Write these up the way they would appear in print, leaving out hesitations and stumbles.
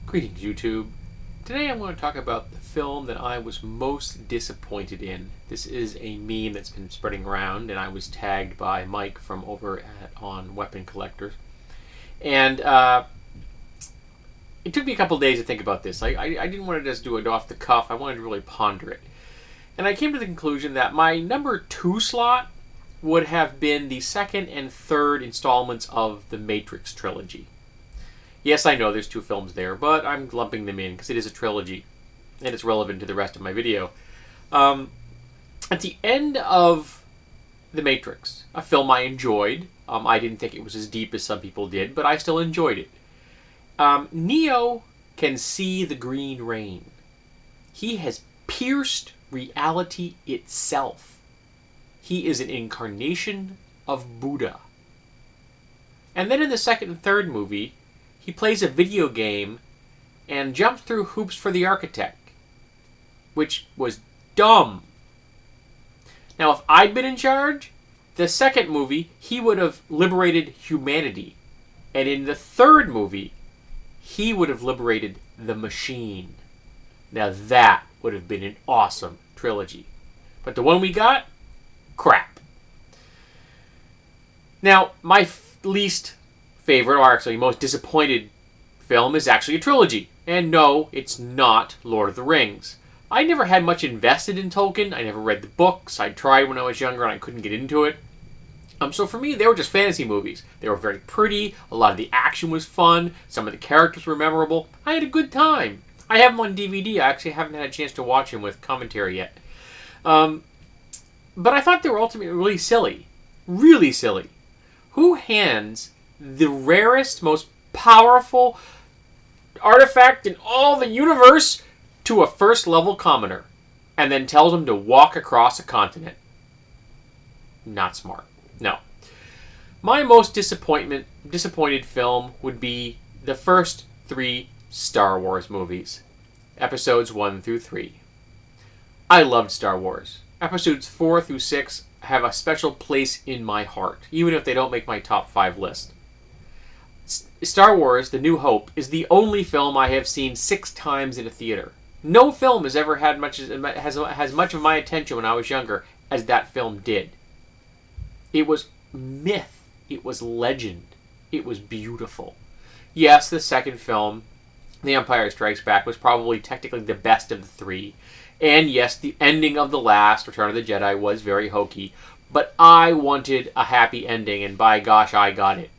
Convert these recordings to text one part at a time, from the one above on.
Greetings, YouTube. Today I'm going to talk about the film that I was most disappointed in. This is a meme that's been spreading around, and I was tagged by Mike from over on Weapon Collectors. And it took me a couple days to think about this. I didn't want to just do it off the cuff. I wanted to really ponder it. And I came to the conclusion that my number 2 slot would have been the second and third installments of the Matrix trilogy. Yes, I know there's 2 films there, but I'm lumping them in because it is a trilogy, and it's relevant to the rest of my video. At the end of The Matrix, a film I enjoyed, I didn't think it was as deep as some people did, but I still enjoyed it. Neo can see the green rain. He has pierced reality itself. He is an incarnation of Buddha. And then in the second and third movie, he plays a video game and jumps through hoops for the architect, which was dumb. Now, if I'd been in charge, the second movie, he would have liberated humanity. And in the third movie, he would have liberated the machine. Now, that would have been an awesome trilogy. But the one we got, crap. Now, my least favorite, or actually most disappointed film is actually a trilogy. And no, it's not Lord of the Rings. I never had much invested in Tolkien. I never read the books. I tried when I was younger and I couldn't get into it. So for me, they were just fantasy movies. They were very pretty. A lot of the action was fun. Some of the characters were memorable. I had a good time. I have them on DVD. I actually haven't had a chance to watch them with commentary yet. But I thought they were ultimately really silly. Really silly. Who hands the rarest, most powerful artifact in all the universe to a first-level commoner and then tells him to walk across a continent? Not smart. No. My most disappointed film would be the first 3 Star Wars movies. Episodes 1 through 3. I loved Star Wars. Episodes 4 through 6 have a special place in my heart, even if they don't make my top 5 list. Star Wars: The New Hope is the only film I have seen 6 times in a theater. No film has ever had has much of my attention when I was younger as that film did. It was myth. It was legend. It was beautiful. Yes, the second film, The Empire Strikes Back, was probably technically the best of the 3. And yes, the ending of the last, Return of the Jedi, was very hokey. But I wanted a happy ending, and by gosh, I got it.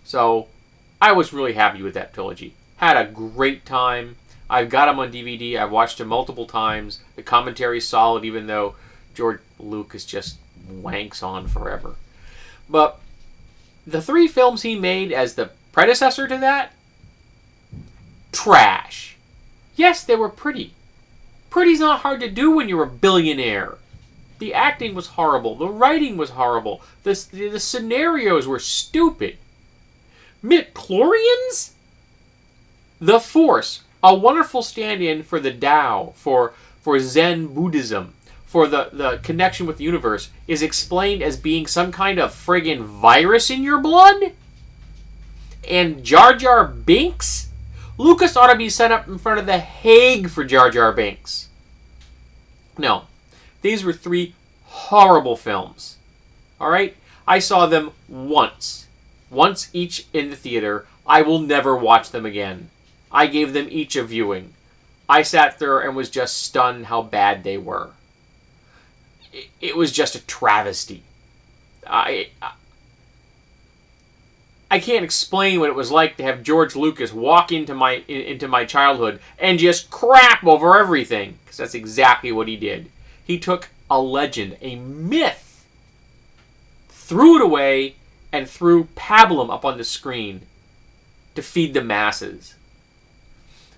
So I was really happy with that trilogy. Had a great time. I've got them on DVD. I've watched them multiple times. The commentary's solid, even though George Lucas just wanks on forever. But the 3 films he made as the predecessor to that, trash. Yes, they were pretty. Pretty's not hard to do when you're a billionaire. The acting was horrible. The writing was horrible. The scenarios were stupid. Midichlorians? The Force, a wonderful stand-in for the Tao, for Zen Buddhism, for the connection with the universe, is explained as being some kind of friggin' virus in your blood? And Jar Jar Binks? Lucas ought to be sent up in front of the Hague for Jar Jar Binks. No. These were 3 horrible films. Alright? I saw them once. Once each in the theater. I will never watch them again. I gave them each a viewing. I sat there and was just stunned how bad they were. It was just a travesty. I can't explain what it was like to have George Lucas walk into my childhood and just crap over everything. Because that's exactly what he did. He took a legend, a myth, threw it away, and threw pablum up on the screen to feed the masses.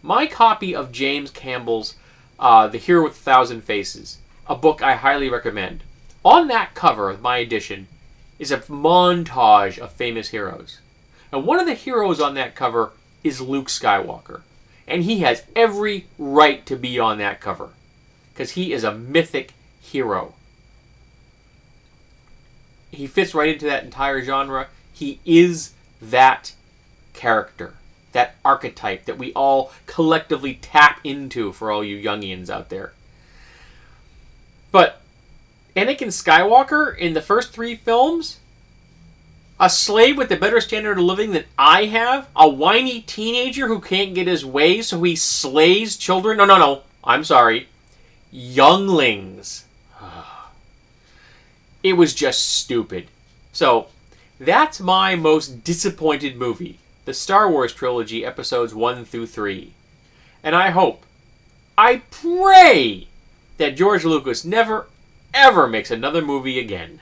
My copy of James Campbell's The Hero with a Thousand Faces, a book I highly recommend. On that cover of my edition is a montage of famous heroes. And one of the heroes on that cover is Luke Skywalker. And he has every right to be on that cover. Because he is a mythic hero. He fits right into that entire genre. He is that character. that archetype that we all collectively tap into for all you youngians out there. But Anakin Skywalker in the first 3 films, a slave with a better standard of living than I have, a whiny teenager who can't get his way so he slays children. No, I'm sorry. Younglings. It was just stupid. So, that's my most disappointed movie. The Star Wars trilogy, episodes 1 through 3. And I pray that George Lucas never, ever makes another movie again.